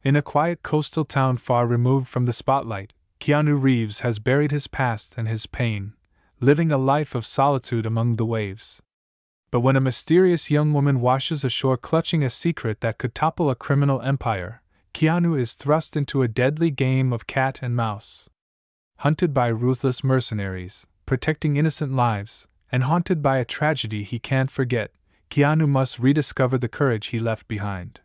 In a quiet coastal town far removed from the spotlight, Keanu Reeves has buried his past and his pain, living a life of solitude among the waves. But when a mysterious young woman washes ashore clutching a secret that could topple a criminal empire, Keanu is thrust into a deadly game of cat and mouse. Hunted by ruthless mercenaries, protecting innocent lives, and haunted by a tragedy he can't forget, Keanu must rediscover the courage he left behind.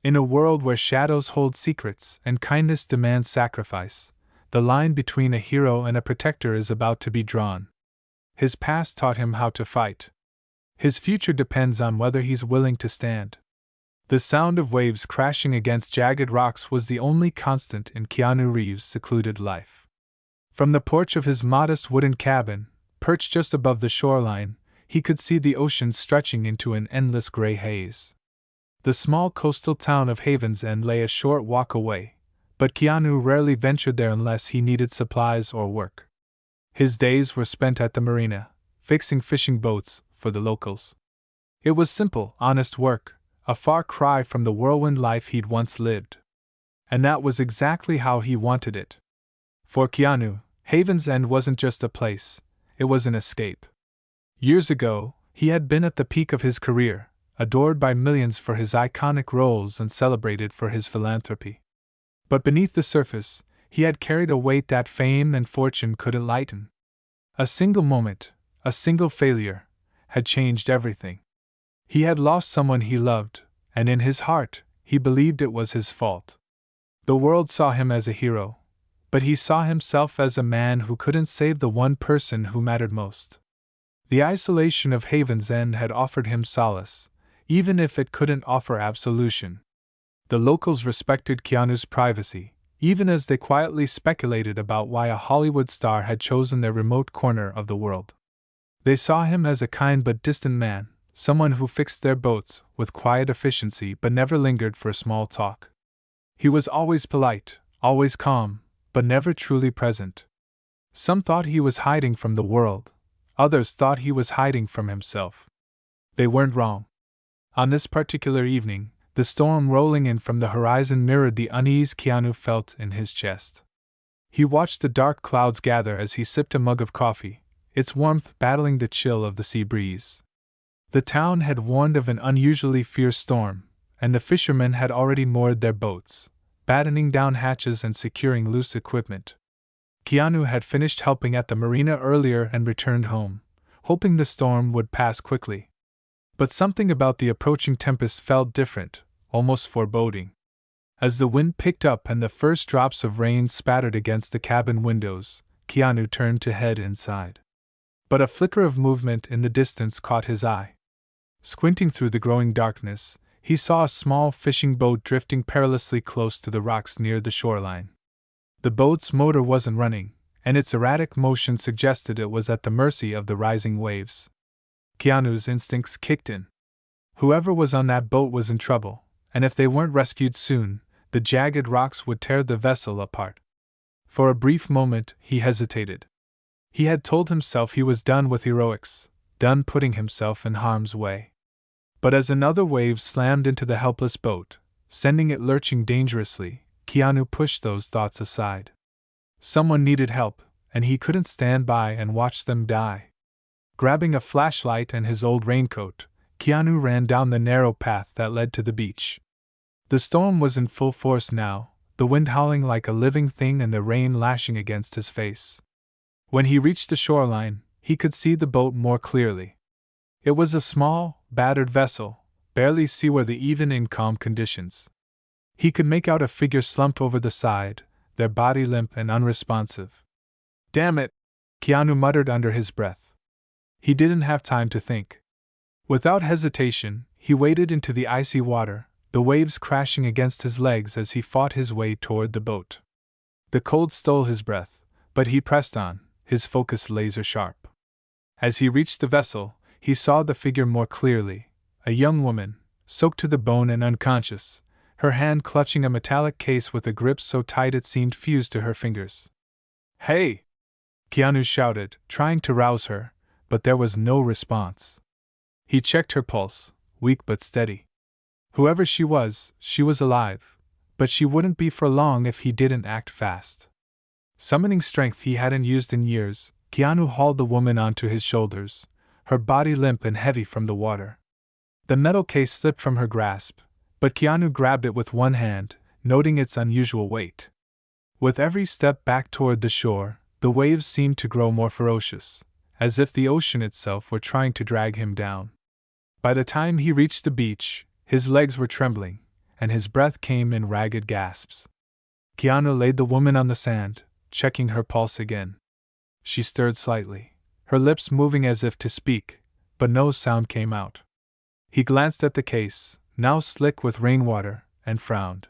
In a world where shadows hold secrets and kindness demands sacrifice, the line between a hero and a protector is about to be drawn. His past taught him how to fight. His future depends on whether he's willing to stand. The sound of waves crashing against jagged rocks was the only constant in Keanu Reeves' secluded life. From the porch of his modest wooden cabin, perched just above the shoreline, he could see the ocean stretching into an endless gray haze. The small coastal town of Haven's End lay a short walk away, but Keanu rarely ventured there unless he needed supplies or work. His days were spent at the marina, fixing fishing boats for the locals. It was simple, honest work, a far cry from the whirlwind life he'd once lived. And that was exactly how he wanted it. For Keanu, Haven's End wasn't just a place, it was an escape. Years ago, he had been at the peak of his career, adored by millions for his iconic roles and celebrated for his philanthropy. But beneath the surface, he had carried a weight that fame and fortune couldn't lighten. A single moment, a single failure, had changed everything. He had lost someone he loved, and in his heart, he believed it was his fault. The world saw him as a hero, but he saw himself as a man who couldn't save the one person who mattered most. The isolation of Haven's End had offered him solace, even if it couldn't offer absolution. The locals respected Keanu's privacy, even as they quietly speculated about why a Hollywood star had chosen their remote corner of the world. They saw him as a kind but distant man, someone who fixed their boats with quiet efficiency but never lingered for small talk. He was always polite, always calm, but never truly present. Some thought he was hiding from the world, others thought he was hiding from himself. They weren't wrong. On this particular evening, the storm rolling in from the horizon mirrored the unease Keanu felt in his chest. He watched the dark clouds gather as he sipped a mug of coffee, its warmth battling the chill of the sea breeze. The town had warned of an unusually fierce storm, and the fishermen had already moored their boats, battening down hatches and securing loose equipment. Keanu had finished helping at the marina earlier and returned home, hoping the storm would pass quickly. But something about the approaching tempest felt different, almost foreboding. As the wind picked up and the first drops of rain spattered against the cabin windows, Keanu turned to head inside. But a flicker of movement in the distance caught his eye. Squinting through the growing darkness, he saw a small fishing boat drifting perilously close to the rocks near the shoreline. The boat's motor wasn't running, and its erratic motion suggested it was at the mercy of the rising waves. Keanu's instincts kicked in. Whoever was on that boat was in trouble, and if they weren't rescued soon, the jagged rocks would tear the vessel apart. For a brief moment, he hesitated. He had told himself he was done with heroics, done putting himself in harm's way. But as another wave slammed into the helpless boat, sending it lurching dangerously, Keanu pushed those thoughts aside. Someone needed help, and he couldn't stand by and watch them die. Grabbing a flashlight and his old raincoat, Keanu ran down the narrow path that led to the beach. The storm was in full force now, the wind howling like a living thing and the rain lashing against his face. When he reached the shoreline, he could see the boat more clearly. It was a small, battered vessel, barely seaworthy even in calm conditions. He could make out a figure slumped over the side, their body limp and unresponsive. "Damn it!" Keanu muttered under his breath. He didn't have time to think. Without hesitation, he waded into the icy water, the waves crashing against his legs as he fought his way toward the boat. The cold stole his breath, but he pressed on, his focus laser-sharp. As he reached the vessel, he saw the figure more clearly, a young woman, soaked to the bone and unconscious, her hand clutching a metallic case with a grip so tight it seemed fused to her fingers. "Hey!" Keanu shouted, trying to rouse her, but there was no response. He checked her pulse, weak but steady. Whoever she was alive, but she wouldn't be for long if he didn't act fast. Summoning strength he hadn't used in years, Keanu hauled the woman onto his shoulders, her body limp and heavy from the water. The metal case slipped from her grasp, but Keanu grabbed it with one hand, noting its unusual weight. With every step back toward the shore, the waves seemed to grow more ferocious, as if the ocean itself were trying to drag him down. By the time he reached the beach, his legs were trembling, and his breath came in ragged gasps. Keanu laid the woman on the sand, checking her pulse again. She stirred slightly, her lips moving as if to speak, but no sound came out. He glanced at the case, now slick with rainwater, and frowned.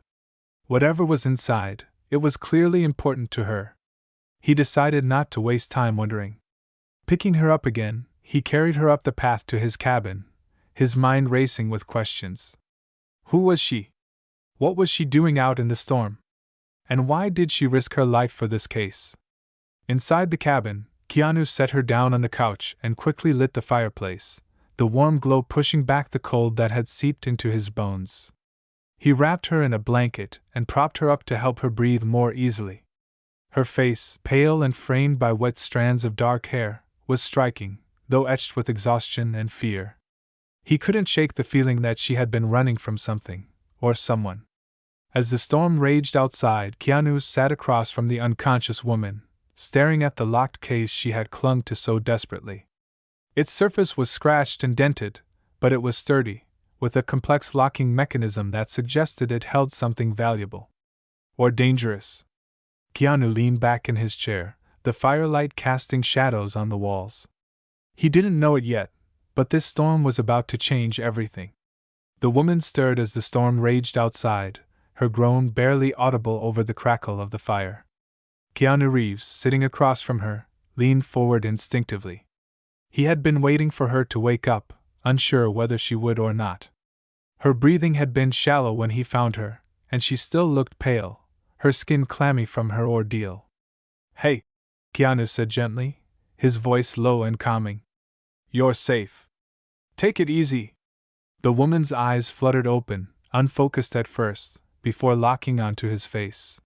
Whatever was inside, it was clearly important to her. He decided not to waste time wondering. Picking her up again, he carried her up the path to his cabin, his mind racing with questions. Who was she? What was she doing out in the storm? And why did she risk her life for this case? Inside the cabin, Keanu set her down on the couch and quickly lit the fireplace, the warm glow pushing back the cold that had seeped into his bones. He wrapped her in a blanket and propped her up to help her breathe more easily. Her face, pale and framed by wet strands of dark hair, was striking, though etched with exhaustion and fear. He couldn't shake the feeling that she had been running from something, or someone. As the storm raged outside, Keanu sat across from the unconscious woman, staring at the locked case she had clung to so desperately. Its surface was scratched and dented, but it was sturdy, with a complex locking mechanism that suggested it held something valuable. Or dangerous. Keanu leaned back in his chair, the firelight casting shadows on the walls. He didn't know it yet, but this storm was about to change everything. The woman stirred as the storm raged outside, her groan barely audible over the crackle of the fire. Keanu Reeves, sitting across from her, leaned forward instinctively. He had been waiting for her to wake up, unsure whether she would or not. Her breathing had been shallow when he found her, and she still looked pale, her skin clammy from her ordeal. "Hey," Keanu said gently, his voice low and calming. "You're safe. Take it easy." The woman's eyes fluttered open, unfocused at first, before locking onto his face.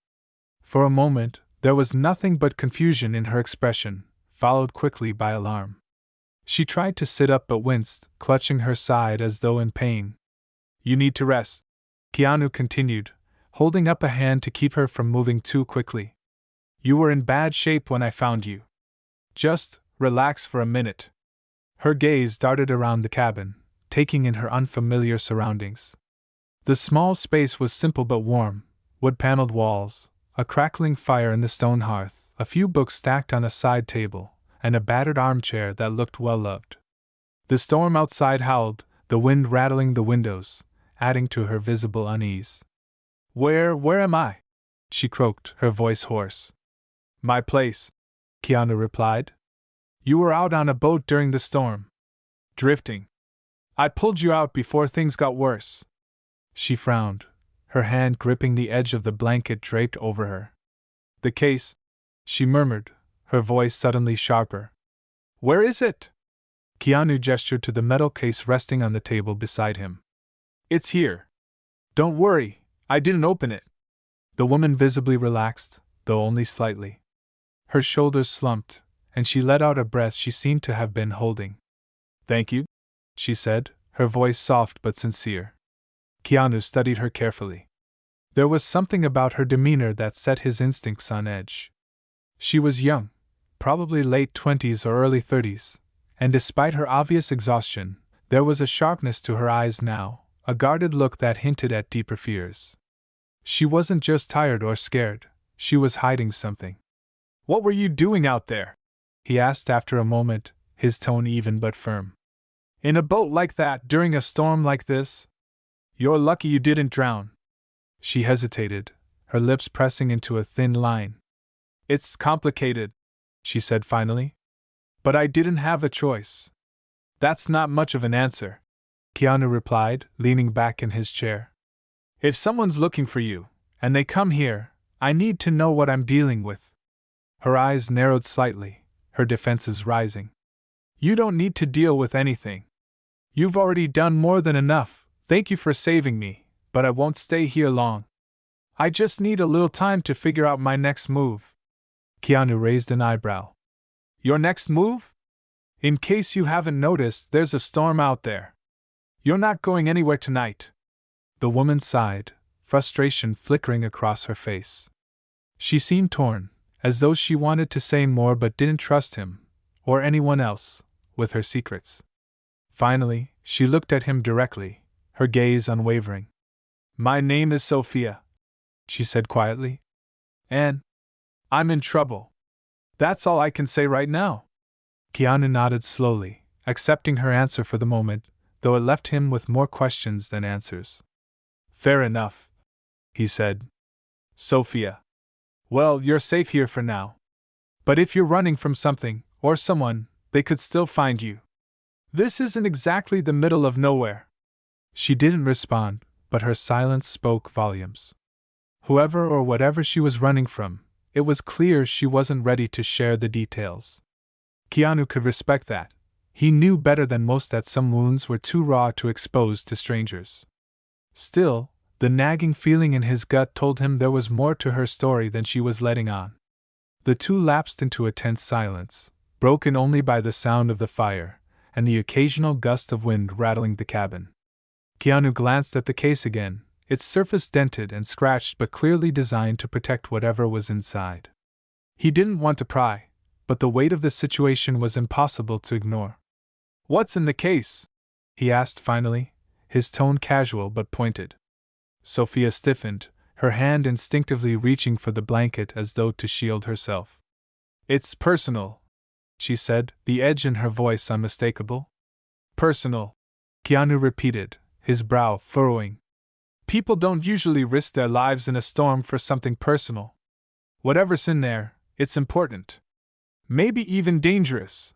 For a moment, there was nothing but confusion in her expression, followed quickly by alarm. She tried to sit up but winced, clutching her side as though in pain. "You need to rest," Keanu continued, holding up a hand to keep her from moving too quickly. "You were in bad shape when I found you. Just relax for a minute." Her gaze darted around the cabin, taking in her unfamiliar surroundings. The small space was simple but warm, wood-paneled walls, a crackling fire in the stone hearth, a few books stacked on a side table, and a battered armchair that looked well-loved. The storm outside howled, the wind rattling the windows, adding to her visible unease. Where am I?" she croaked, her voice hoarse. "My place," Keanu replied. "You were out on a boat during the storm. Drifting. I pulled you out before things got worse." She frowned, her hand gripping the edge of the blanket draped over her. "The case," she murmured, her voice suddenly sharper. "Where is it?" Keanu gestured to the metal case resting on the table beside him. "It's here. Don't worry, I didn't open it." The woman visibly relaxed, though only slightly. Her shoulders slumped, and she let out a breath she seemed to have been holding. "Thank you," she said, her voice soft but sincere. Keanu studied her carefully. There was something about her demeanor that set his instincts on edge. She was young, probably late 20s or early 30s, and despite her obvious exhaustion, there was a sharpness to her eyes now, a guarded look that hinted at deeper fears. She wasn't just tired or scared, she was hiding something. "What were you doing out there?" he asked after a moment, his tone even but firm. "In a boat like that during a storm like this? You're lucky you didn't drown." She hesitated, her lips pressing into a thin line. "It's complicated," she said finally. "But I didn't have a choice." "That's not much of an answer," Keanu replied, leaning back in his chair. "If someone's looking for you, and they come here, I need to know what I'm dealing with." Her eyes narrowed slightly, her defenses rising. "You don't need to deal with anything. You've already done more than enough. Thank you for saving me, but I won't stay here long." I just need a little time to figure out my next move. Keanu raised an eyebrow. Your next move? In case you haven't noticed, there's a storm out there. You're not going anywhere tonight. The woman sighed, frustration flickering across her face. She seemed torn, as though she wanted to say more but didn't trust him, or anyone else, with her secrets. Finally, she looked at him directly, her gaze unwavering. My name is Sofia, she said quietly. And I'm in trouble. That's all I can say right now. Keanu nodded slowly, accepting her answer for the moment, though it left him with more questions than answers. Fair enough, he said. Sofia. Well, you're safe here for now. But if you're running from something, or someone, they could still find you. This isn't exactly the middle of nowhere. She didn't respond, but her silence spoke volumes. Whoever or whatever she was running from, it was clear she wasn't ready to share the details. Keanu could respect that. He knew better than most that some wounds were too raw to expose to strangers. Still, the nagging feeling in his gut told him there was more to her story than she was letting on. The two lapsed into a tense silence, broken only by the sound of the fire and the occasional gust of wind rattling the cabin. Keanu glanced at the case again, its surface dented and scratched but clearly designed to protect whatever was inside. He didn't want to pry, but the weight of the situation was impossible to ignore. What's in the case? He asked finally, his tone casual but pointed. Sofia stiffened, her hand instinctively reaching for the blanket as though to shield herself. It's personal, she said, the edge in her voice unmistakable. Personal, Keanu repeated, his brow furrowing. People don't usually risk their lives in a storm for something personal. Whatever's in there, it's important. Maybe even dangerous.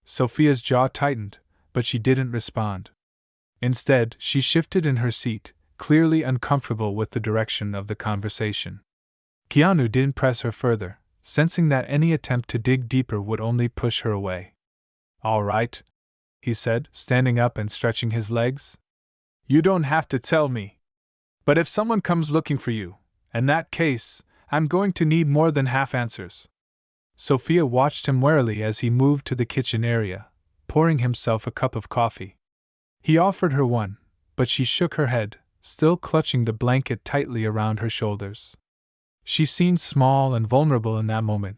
Sofia's jaw tightened, but she didn't respond. Instead, she shifted in her seat, clearly uncomfortable with the direction of the conversation. Keanu didn't press her further, sensing that any attempt to dig deeper would only push her away. All right, he said, standing up and stretching his legs. You don't have to tell me. But if someone comes looking for you, in that case, I'm going to need more than half answers. Sofia watched him warily as he moved to the kitchen area, pouring himself a cup of coffee. He offered her one, but she shook her head, still clutching the blanket tightly around her shoulders. She seemed small and vulnerable in that moment,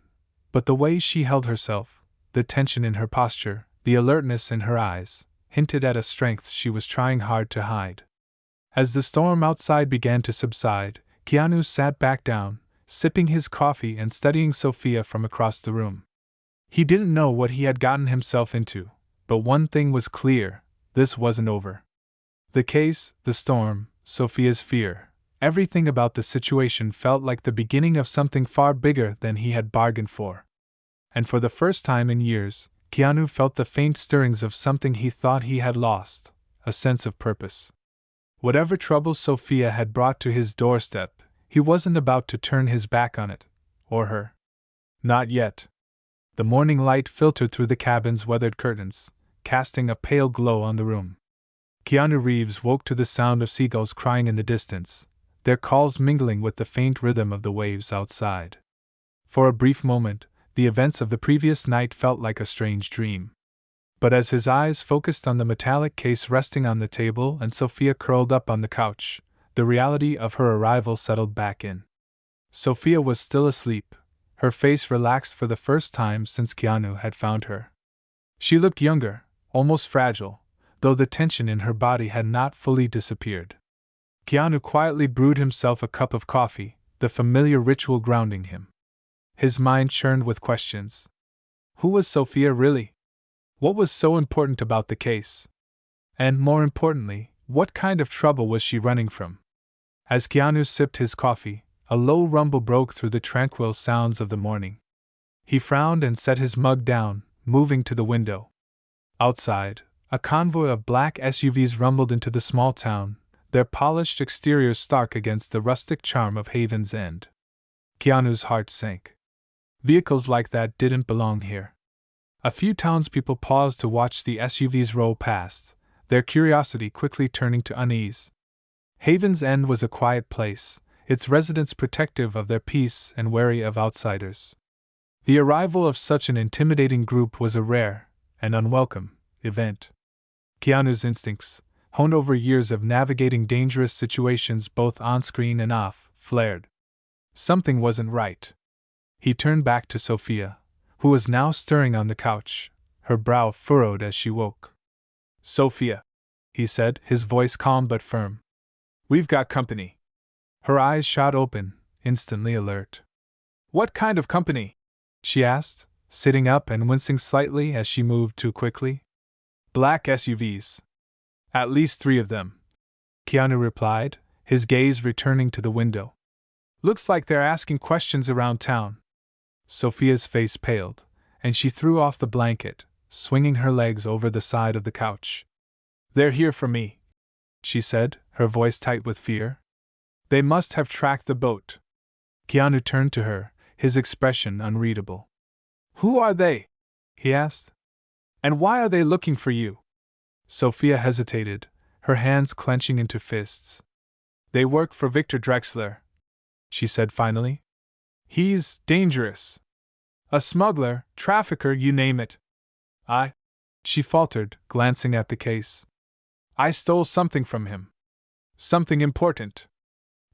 but the way she held herself, the tension in her posture, the alertness in her eyes, hinted at a strength she was trying hard to hide. As the storm outside began to subside, Keanu sat back down, sipping his coffee and studying Sofia from across the room. He didn't know what he had gotten himself into, but one thing was clear: this wasn't over. The case, the storm, Sofia's fear, everything about the situation felt like the beginning of something far bigger than he had bargained for. And for the first time in years, Keanu felt the faint stirrings of something he thought he had lost, a sense of purpose. Whatever troubles Sofia had brought to his doorstep, he wasn't about to turn his back on it, or her. Not yet. The morning light filtered through the cabin's weathered curtains, casting a pale glow on the room. Keanu Reeves woke to the sound of seagulls crying in the distance, their calls mingling with the faint rhythm of the waves outside. For a brief moment, the events of the previous night felt like a strange dream. But as his eyes focused on the metallic case resting on the table and Sofia curled up on the couch, the reality of her arrival settled back in. Sofia was still asleep, her face relaxed for the first time since Keanu had found her. She looked younger, almost fragile, though the tension in her body had not fully disappeared. Keanu quietly brewed himself a cup of coffee, the familiar ritual grounding him. His mind churned with questions. Who was Sofia really? What was so important about the case? And more importantly, what kind of trouble was she running from? As Keanu sipped his coffee, a low rumble broke through the tranquil sounds of the morning. He frowned and set his mug down, moving to the window. Outside, a convoy of black SUVs rumbled into the small town, their polished exteriors stark against the rustic charm of Haven's End. Keanu's heart sank. Vehicles like that didn't belong here. A few townspeople paused to watch the SUVs roll past, their curiosity quickly turning to unease. Haven's End was a quiet place, its residents protective of their peace and wary of outsiders. The arrival of such an intimidating group was a rare and unwelcome event. Keanu's instincts, honed over years of navigating dangerous situations both on-screen and off, flared. Something wasn't right. He turned back to Sofia, who was now stirring on the couch, her brow furrowed as she woke. "Sofia," he said, his voice calm but firm. "We've got company." Her eyes shot open, instantly alert. "What kind of company?" she asked, sitting up and wincing slightly as she moved too quickly. "Black SUVs. At least 3 of them," Keanu replied, his gaze returning to the window. "Looks like they're asking questions around town." Sofia's face paled, and she threw off the blanket, swinging her legs over the side of the couch. "They're here for me," she said, her voice tight with fear. "They must have tracked the boat." Keanu turned to her, his expression unreadable. "Who are they?" he asked. "And why are they looking for you?" Sofia hesitated, her hands clenching into fists. "They work for Victor Drexler," she said finally. "He's dangerous. A smuggler, trafficker, you name it." She faltered, glancing at the case. "I stole something from him. Something important."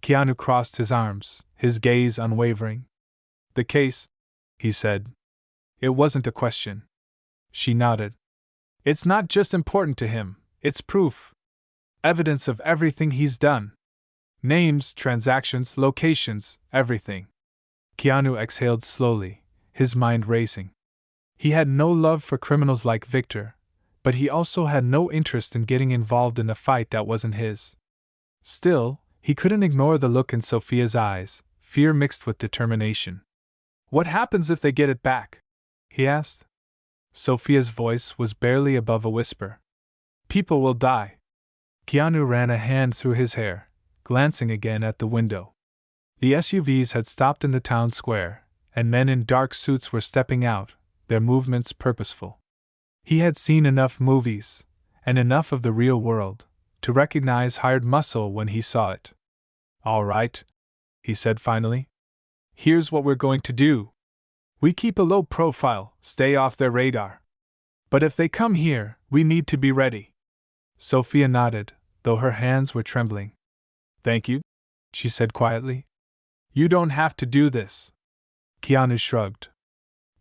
Keanu crossed his arms, his gaze unwavering. "The case," he said. It wasn't a question. She nodded. "It's not just important to him, it's proof. Evidence of everything he's done. Names, transactions, locations, everything." Keanu exhaled slowly, his mind racing. He had no love for criminals like Victor, but he also had no interest in getting involved in a fight that wasn't his. Still, he couldn't ignore the look in Sofia's eyes, fear mixed with determination. "What happens if they get it back?" he asked. Sofia's voice was barely above a whisper. "People will die." Keanu ran a hand through his hair, glancing again at the window. The SUVs had stopped in the town square, and men in dark suits were stepping out, their movements purposeful. He had seen enough movies, and enough of the real world, to recognize hired muscle when he saw it. "All right," he said finally. "Here's what we're going to do. We keep a low profile, stay off their radar. But if they come here, we need to be ready." Sofia nodded, though her hands were trembling. "Thank you," she said quietly. "You don't have to do this." Keanu shrugged.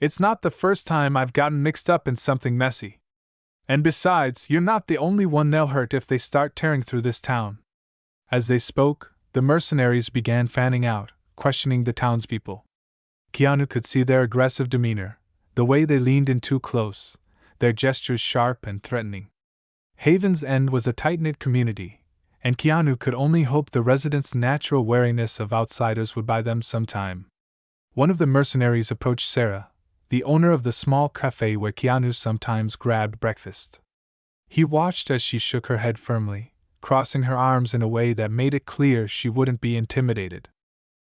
"It's not the first time I've gotten mixed up in something messy. And besides, you're not the only one they'll hurt if they start tearing through this town." As they spoke, the mercenaries began fanning out, questioning the townspeople. Keanu could see their aggressive demeanor, the way they leaned in too close, their gestures sharp and threatening. Haven's End was a tight-knit community, and Keanu could only hope the residents' natural wariness of outsiders would buy them some time. One of the mercenaries approached Sarah, the owner of the small cafe where Keanu sometimes grabbed breakfast. He watched as she shook her head firmly, crossing her arms in a way that made it clear she wouldn't be intimidated.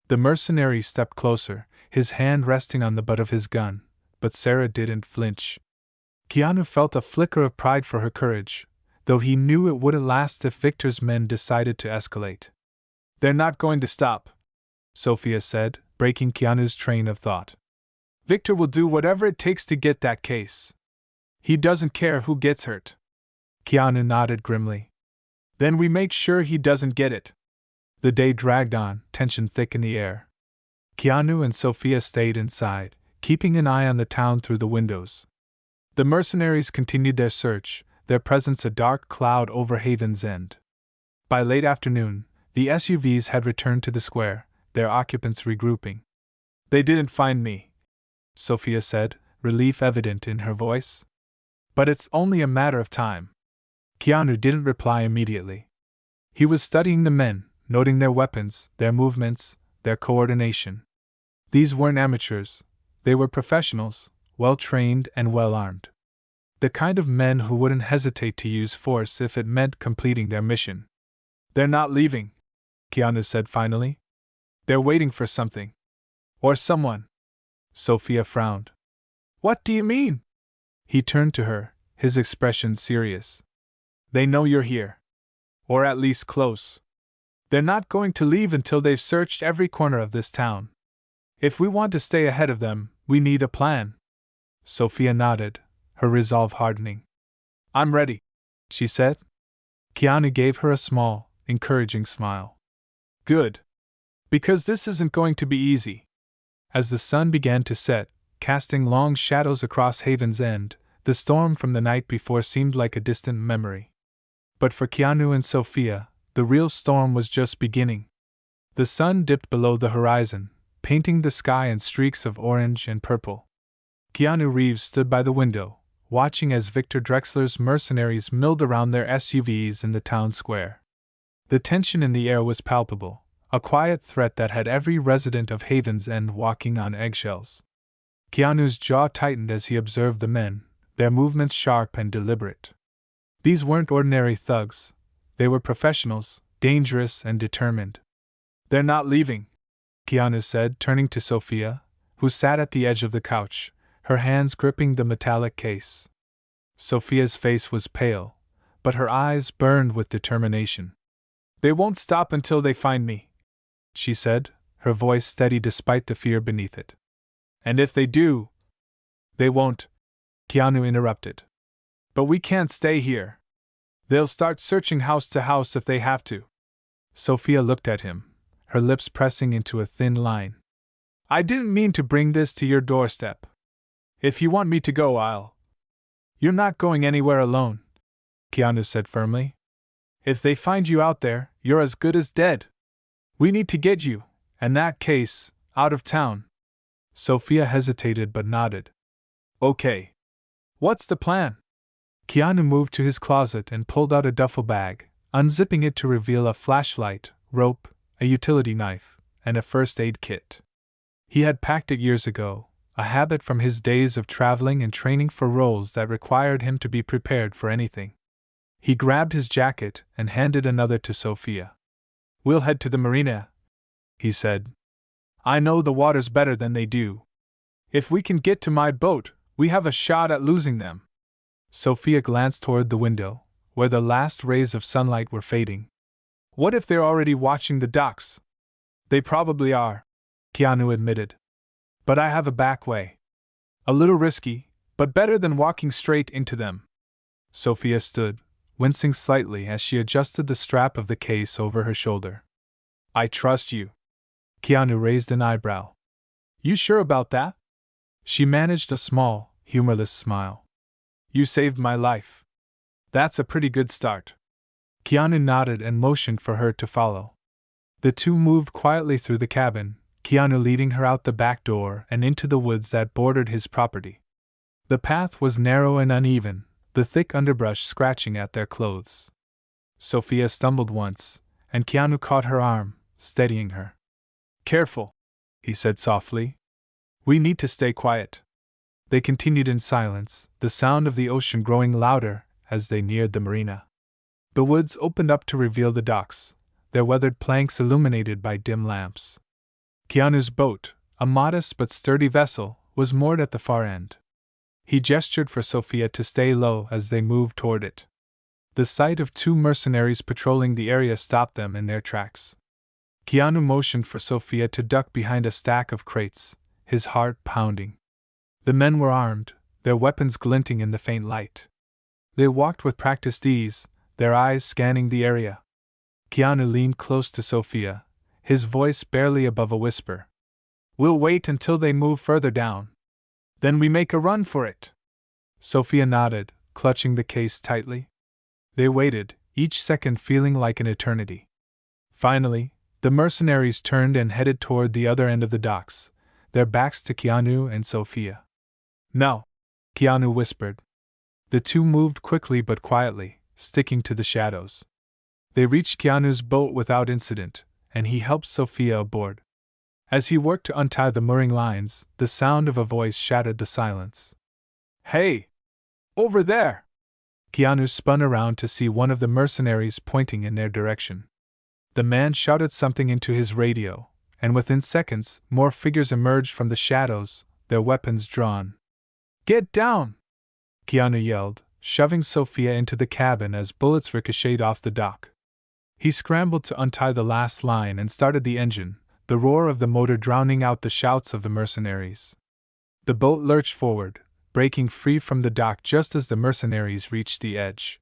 The mercenary stepped closer, his hand resting on the butt of his gun, but Sarah didn't flinch. Keanu felt a flicker of pride for her courage, though he knew it wouldn't last if Victor's men decided to escalate. "They're not going to stop," Sofia said, breaking Keanu's train of thought. "Victor will do whatever it takes to get that case. He doesn't care who gets hurt." Keanu nodded grimly. "Then we make sure he doesn't get it." The day dragged on, tension thick in the air. Keanu and Sofia stayed inside, keeping an eye on the town through the windows. The mercenaries continued their search, their presence a dark cloud over Haven's End. By late afternoon, the SUVs had returned to the square, their occupants regrouping. "They didn't find me," Sofia said, relief evident in her voice. "But it's only a matter of time." Keanu didn't reply immediately. He was studying the men, noting their weapons, their movements, their coordination. These weren't amateurs, they were professionals, well-trained and well-armed. The kind of men who wouldn't hesitate to use force if it meant completing their mission. "They're not leaving," Keanu said finally. "They're waiting for something. Or someone." Sofia frowned. "What do you mean?" He turned to her, his expression serious. "They know you're here. Or at least close. They're not going to leave until they've searched every corner of this town. If we want to stay ahead of them, we need a plan. Sofia nodded, her resolve hardening. I'm ready, she said. Keanu gave her a small, encouraging smile. Good. Because this isn't going to be easy. As the sun began to set, casting long shadows across Haven's End, the storm from the night before seemed like a distant memory. But for Keanu and Sofia, the real storm was just beginning. The sun dipped below the horizon, painting the sky in streaks of orange and purple. Keanu Reeves stood by the window, watching as Victor Drexler's mercenaries milled around their SUVs in the town square. The tension in the air was palpable, a quiet threat that had every resident of Haven's End walking on eggshells. Keanu's jaw tightened as he observed the men, their movements sharp and deliberate. These weren't ordinary thugs. They were professionals, dangerous and determined. They're not leaving, Keanu said, turning to Sofia, who sat at the edge of the couch, her hands gripping the metallic case. Sofia's face was pale, but her eyes burned with determination. They won't stop until they find me, she said, her voice steady despite the fear beneath it. And if they do... They won't, Keanu interrupted. But we can't stay here. They'll start searching house to house if they have to. Sofia looked at him, her lips pressing into a thin line. I didn't mean to bring this to your doorstep. If you want me to go, I'll... You're not going anywhere alone, Keanu said firmly. If they find you out there, you're as good as dead. We need to get you, in that case, out of town. Sofia hesitated but nodded. Okay. What's the plan? Keanu moved to his closet and pulled out a duffel bag, unzipping it to reveal a flashlight, rope, a utility knife, and a first aid kit. He had packed it years ago, a habit from his days of traveling and training for roles that required him to be prepared for anything. He grabbed his jacket and handed another to Sofia. We'll head to the marina, he said. I know the waters better than they do. If we can get to my boat, we have a shot at losing them. Sofia glanced toward the window, where the last rays of sunlight were fading. What if they're already watching the docks? They probably are, Keanu admitted. But I have a back way. A little risky, but better than walking straight into them. Sofia stood, wincing slightly as she adjusted the strap of the case over her shoulder. I trust you. Keanu raised an eyebrow. You sure about that? She managed a small, humorless smile. You saved my life. That's a pretty good start. Keanu nodded and motioned for her to follow. The two moved quietly through the cabin, Keanu leading her out the back door and into the woods that bordered his property. The path was narrow and uneven, the thick underbrush scratching at their clothes. Sofia stumbled once, and Keanu caught her arm, steadying her. Careful, he said softly. We need to stay quiet. They continued in silence, the sound of the ocean growing louder as they neared the marina. The woods opened up to reveal the docks, their weathered planks illuminated by dim lamps. Keanu's boat, a modest but sturdy vessel, was moored at the far end. He gestured for Sofia to stay low as they moved toward it. The sight of two mercenaries patrolling the area stopped them in their tracks. Keanu motioned for Sofia to duck behind a stack of crates, his heart pounding. The men were armed, their weapons glinting in the faint light. They walked with practiced ease, their eyes scanning the area. Keanu leaned close to Sofia, his voice barely above a whisper. We'll wait until they move further down. Then we make a run for it. Sofia nodded, clutching the case tightly. They waited, each second feeling like an eternity. Finally, the mercenaries turned and headed toward the other end of the docks, their backs to Keanu and Sofia. No, Keanu whispered. The two moved quickly but quietly, sticking to the shadows. They reached Keanu's boat without incident, and he helped Sofia aboard. As he worked to untie the mooring lines, the sound of a voice shattered the silence. Hey! Over there! Keanu spun around to see one of the mercenaries pointing in their direction. The man shouted something into his radio, and within seconds, more figures emerged from the shadows, their weapons drawn. Get down! Keanu yelled, shoving Sofia into the cabin as bullets ricocheted off the dock. He scrambled to untie the last line and started the engine, the roar of the motor drowning out the shouts of the mercenaries. The boat lurched forward, breaking free from the dock just as the mercenaries reached the edge.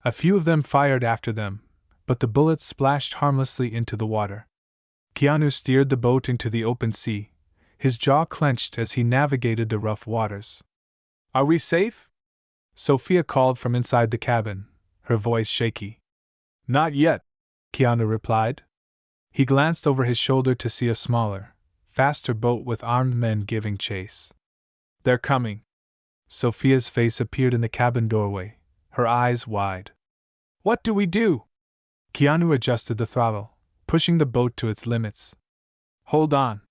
A few of them fired after them, but the bullets splashed harmlessly into the water. Keanu steered the boat into the open sea, his jaw clenched as he navigated the rough waters. "Are we safe?" Sofia called from inside the cabin, her voice shaky. "Not yet," Keanu replied. He glanced over his shoulder to see a smaller, faster boat with armed men giving chase. "They're coming." Sofia's face appeared in the cabin doorway, her eyes wide. "What do we do?" Keanu adjusted the throttle, pushing the boat to its limits. "Hold on."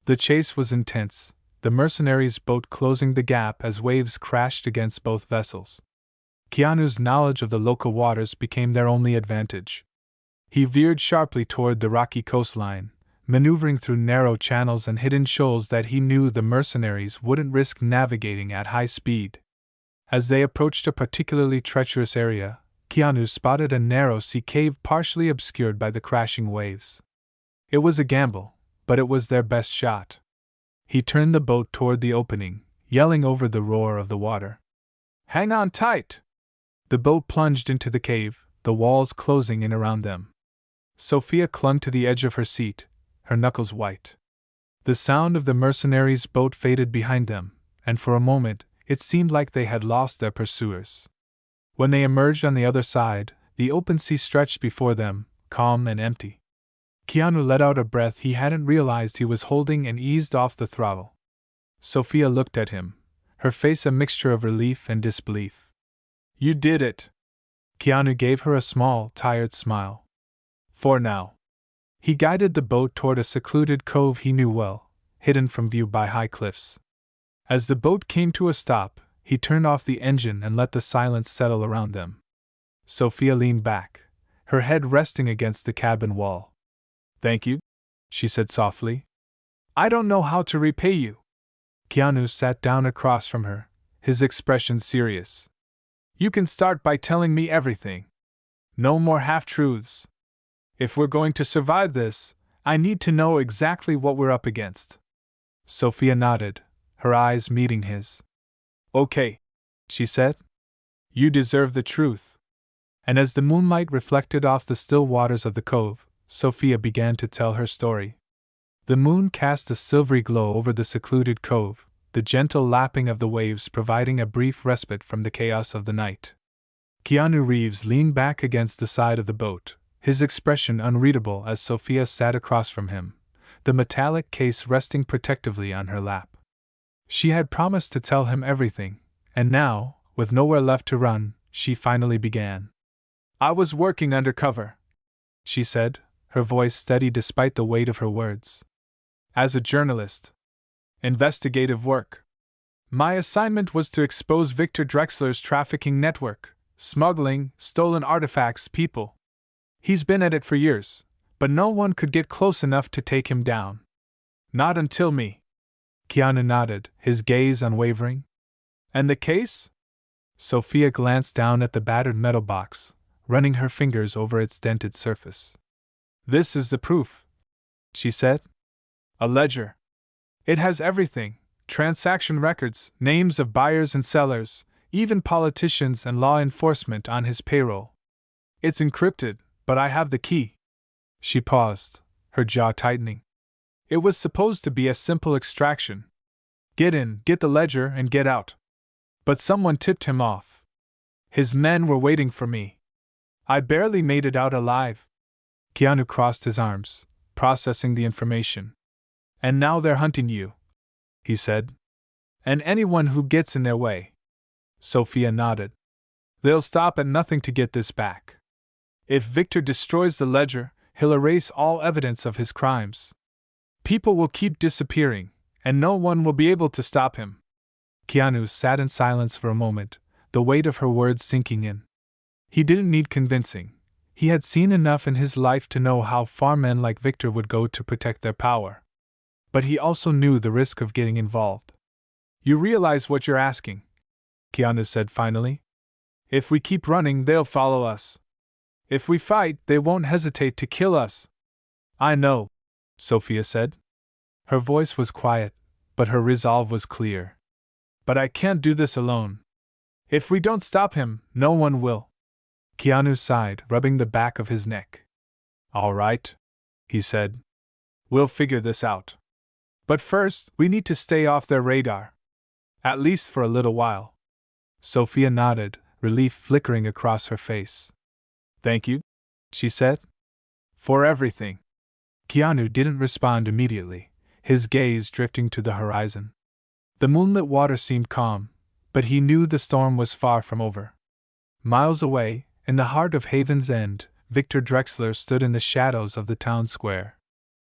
The chase was intense, the mercenaries' boat closing the gap as waves crashed against both vessels. Keanu's knowledge of the local waters became their only advantage. He veered sharply toward the rocky coastline, maneuvering through narrow channels and hidden shoals that he knew the mercenaries wouldn't risk navigating at high speed. As they approached a particularly treacherous area, Keanu spotted a narrow sea cave partially obscured by the crashing waves. It was a gamble, but it was their best shot. He turned the boat toward the opening, yelling over the roar of the water. "Hang on tight!" The boat plunged into the cave, the walls closing in around them. Sofia clung to the edge of her seat, her knuckles white. The sound of the mercenaries' boat faded behind them, and for a moment, it seemed like they had lost their pursuers. When they emerged on the other side, the open sea stretched before them, calm and empty. Keanu let out a breath he hadn't realized he was holding and eased off the throttle. Sofia looked at him, her face a mixture of relief and disbelief. "You did it!" Keanu gave her a small, tired smile. "For now." He guided the boat toward a secluded cove he knew well, hidden from view by high cliffs. As the boat came to a stop, he turned off the engine and let the silence settle around them. Sofia leaned back, her head resting against the cabin wall. "Thank you," she said softly. "I don't know how to repay you." Keanu sat down across from her, his expression serious. "You can start by telling me everything. No more half-truths. If we're going to survive this, I need to know exactly what we're up against." Sofia nodded, her eyes meeting his. "Okay," she said. "You deserve the truth." And as the moonlight reflected off the still waters of the cove, Sofia began to tell her story. The moon cast a silvery glow over the secluded cove, the gentle lapping of the waves providing a brief respite from the chaos of the night. Keanu Reeves leaned back against the side of the boat, his expression unreadable as Sofia sat across from him, the metallic case resting protectively on her lap. She had promised to tell him everything, and now, with nowhere left to run, she finally began. "I was working undercover," she said, her voice steady despite the weight of her words. "As a journalist. Investigative work. My assignment was to expose Victor Drexler's trafficking network, smuggling stolen artifacts, people. He's been at it for years, but no one could get close enough to take him down. Not until me." Keanu nodded, his gaze unwavering. "And the case?" Sofia glanced down at the battered metal box, running her fingers over its dented surface. "This is the proof," she said. "A ledger. It has everything: transaction records, names of buyers and sellers, even politicians and law enforcement on his payroll. It's encrypted, but I have the key." She paused, her jaw tightening. "It was supposed to be a simple extraction. Get in, get the ledger, and get out. But someone tipped him off. His men were waiting for me. I barely made it out alive." Keanu crossed his arms, processing the information. "And now they're hunting you," he said. "And anyone who gets in their way." Sofia nodded. "They'll stop at nothing to get this back. If Victor destroys the ledger, he'll erase all evidence of his crimes. People will keep disappearing, and no one will be able to stop him." Keanu sat in silence for a moment, the weight of her words sinking in. He didn't need convincing. He had seen enough in his life to know how far men like Victor would go to protect their power. But he also knew the risk of getting involved. "You realize what you're asking," Keanu said finally. "If we keep running, they'll follow us. If we fight, they won't hesitate to kill us. I know, Sofia said. Her voice was quiet, but her resolve was clear. But I can't do this alone. If we don't stop him, no one will. Keanu sighed, rubbing the back of his neck. All right, he said. We'll figure this out. But first, we need to stay off their radar. At least for a little while. Sofia nodded, relief flickering across her face. Thank you, she said. For everything. Keanu didn't respond immediately, his gaze drifting to the horizon. The moonlit water seemed calm, but he knew the storm was far from over. Miles away, in the heart of Haven's End, Victor Drexler stood in the shadows of the town square.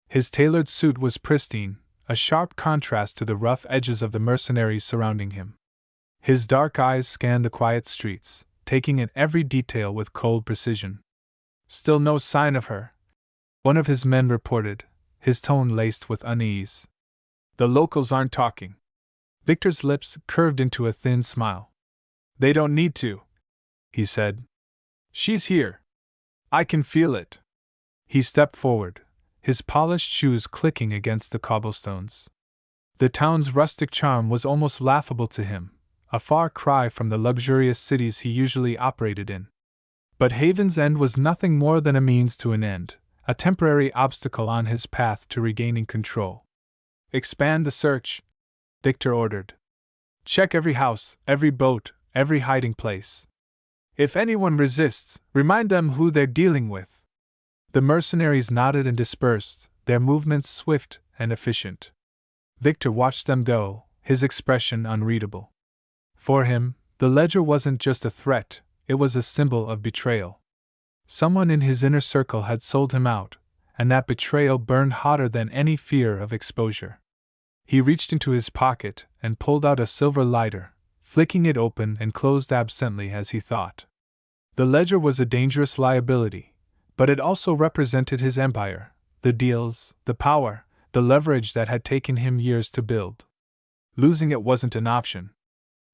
His tailored suit was pristine, a sharp contrast to the rough edges of the mercenaries surrounding him. His dark eyes scanned the quiet streets, taking in every detail with cold precision. Still no sign of her, one of his men reported, his tone laced with unease. The locals aren't talking. Victor's lips curved into a thin smile. They don't need to, he said. She's here. I can feel it. He stepped forward, his polished shoes clicking against the cobblestones. The town's rustic charm was almost laughable to him, a far cry from the luxurious cities he usually operated in. But Haven's End was nothing more than a means to an end, a temporary obstacle on his path to regaining control. Expand the search, Victor ordered. Check every house, every boat, every hiding place. If anyone resists, remind them who they're dealing with. The mercenaries nodded and dispersed, their movements swift and efficient. Victor watched them go, his expression unreadable. For him, the ledger wasn't just a threat, it was a symbol of betrayal. Someone in his inner circle had sold him out, and that betrayal burned hotter than any fear of exposure. He reached into his pocket and pulled out a silver lighter, flicking it open and closed absently as he thought. The ledger was a dangerous liability, but it also represented his empire, the deals, the power, the leverage that had taken him years to build. Losing it wasn't an option.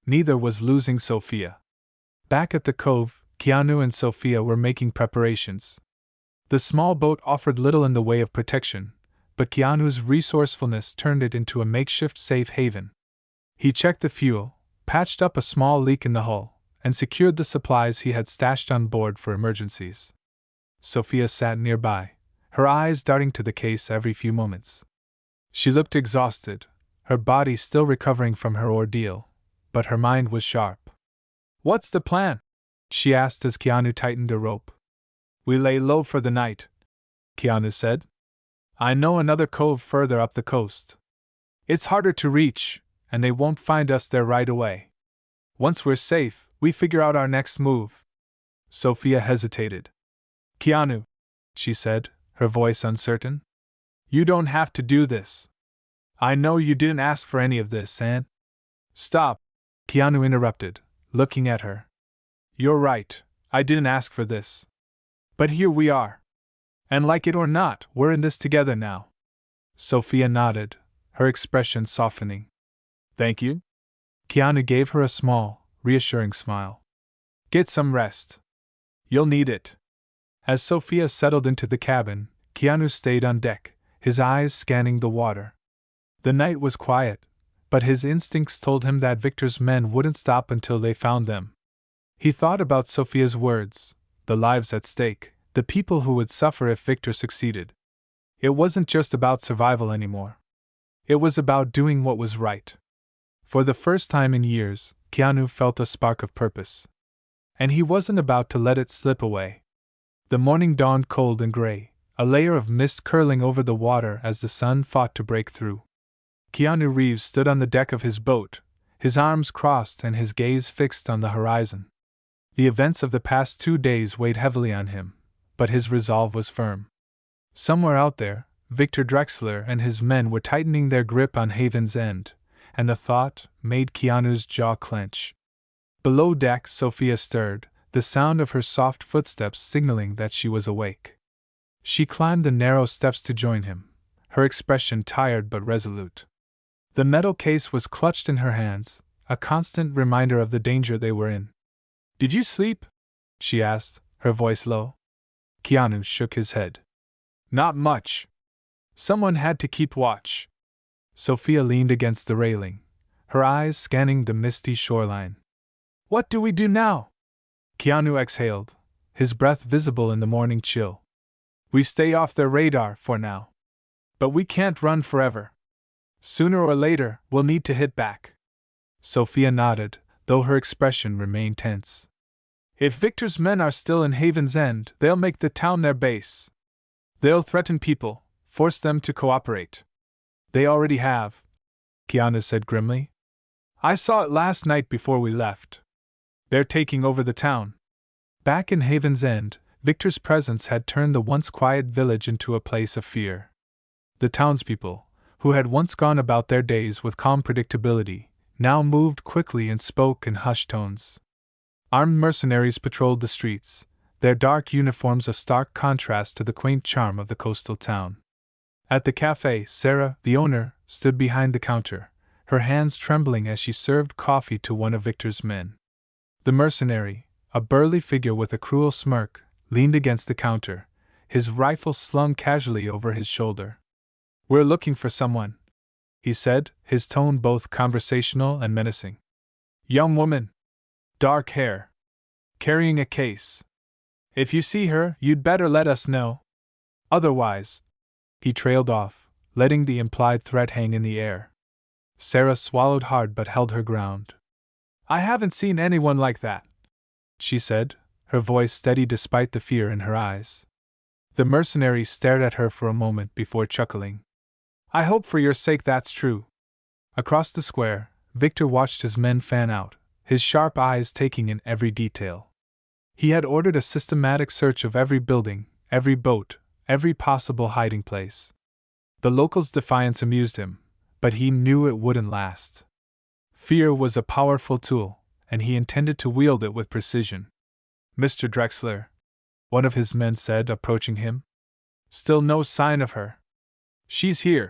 Neither was losing Sofia. Back at the cove, Keanu and Sofia were making preparations. The small boat offered little in the way of protection, but Keanu's resourcefulness turned it into a makeshift safe haven. He checked the fuel, patched up a small leak in the hull, and secured the supplies he had stashed on board for emergencies. Sofia sat nearby, her eyes darting to the case every few moments. She looked exhausted, her body still recovering from her ordeal, but her mind was sharp. What's the plan? She asked as Keanu tightened a rope. We lay low for the night, Keanu said. I know another cove further up the coast. It's harder to reach, and they won't find us there right away. Once we're safe, we figure out our next move. Sofia hesitated. Keanu, she said, her voice uncertain. You don't have to do this. I know you didn't ask for any of this, and… Stop, Keanu interrupted, looking at her. You're right, I didn't ask for this. But here we are. And like it or not, we're in this together now. Sofia nodded, her expression softening. Thank you. Keanu gave her a small, reassuring smile. Get some rest. You'll need it. As Sofia settled into the cabin, Keanu stayed on deck, his eyes scanning the water. The night was quiet, but his instincts told him that Victor's men wouldn't stop until they found them. He thought about Sofia's words, the lives at stake, the people who would suffer if Victor succeeded. It wasn't just about survival anymore. It was about doing what was right. For the first time in years, Keanu felt a spark of purpose. And he wasn't about to let it slip away. The morning dawned cold and gray, a layer of mist curling over the water as the sun fought to break through. Keanu Reeves stood on the deck of his boat, his arms crossed and his gaze fixed on the horizon. The events of the past 2 days weighed heavily on him, but his resolve was firm. Somewhere out there, Victor Drexler and his men were tightening their grip on Haven's End, and the thought made Keanu's jaw clench. Below deck, Sofia stirred, the sound of her soft footsteps signaling that she was awake. She climbed the narrow steps to join him, her expression tired but resolute. The metal case was clutched in her hands, a constant reminder of the danger they were in. Did you sleep? She asked, her voice low. Keanu shook his head. Not much. Someone had to keep watch. Sofia leaned against the railing, her eyes scanning the misty shoreline. What do we do now? Keanu exhaled, his breath visible in the morning chill. We stay off their radar for now. But we can't run forever. Sooner or later, we'll need to hit back. Sofia nodded, though her expression remained tense. If Victor's men are still in Haven's End, they'll make the town their base. They'll threaten people, force them to cooperate. They already have, Keanu said grimly. I saw it last night before we left. They're taking over the town. Back in Haven's End, Victor's presence had turned the once quiet village into a place of fear. The townspeople, who had once gone about their days with calm predictability, now moved quickly and spoke in hushed tones. Armed mercenaries patrolled the streets, their dark uniforms a stark contrast to the quaint charm of the coastal town. At the cafe, Sarah, the owner, stood behind the counter, her hands trembling as she served coffee to one of Victor's men. The mercenary, a burly figure with a cruel smirk, leaned against the counter, his rifle slung casually over his shoulder. We're looking for someone, he said, his tone both conversational and menacing. Young woman. Dark hair. Carrying a case. If you see her, you'd better let us know. Otherwise, he trailed off, letting the implied threat hang in the air. Sarah swallowed hard but held her ground. I haven't seen anyone like that, she said, her voice steady despite the fear in her eyes. The mercenary stared at her for a moment before chuckling. I hope for your sake that's true. Across the square, Victor watched his men fan out, his sharp eyes taking in every detail. He had ordered a systematic search of every building, every boat, every possible hiding place. The locals' defiance amused him, but he knew it wouldn't last. Fear was a powerful tool, and he intended to wield it with precision. Mr. Drexler, one of his men said, approaching him. Still no sign of her. She's here,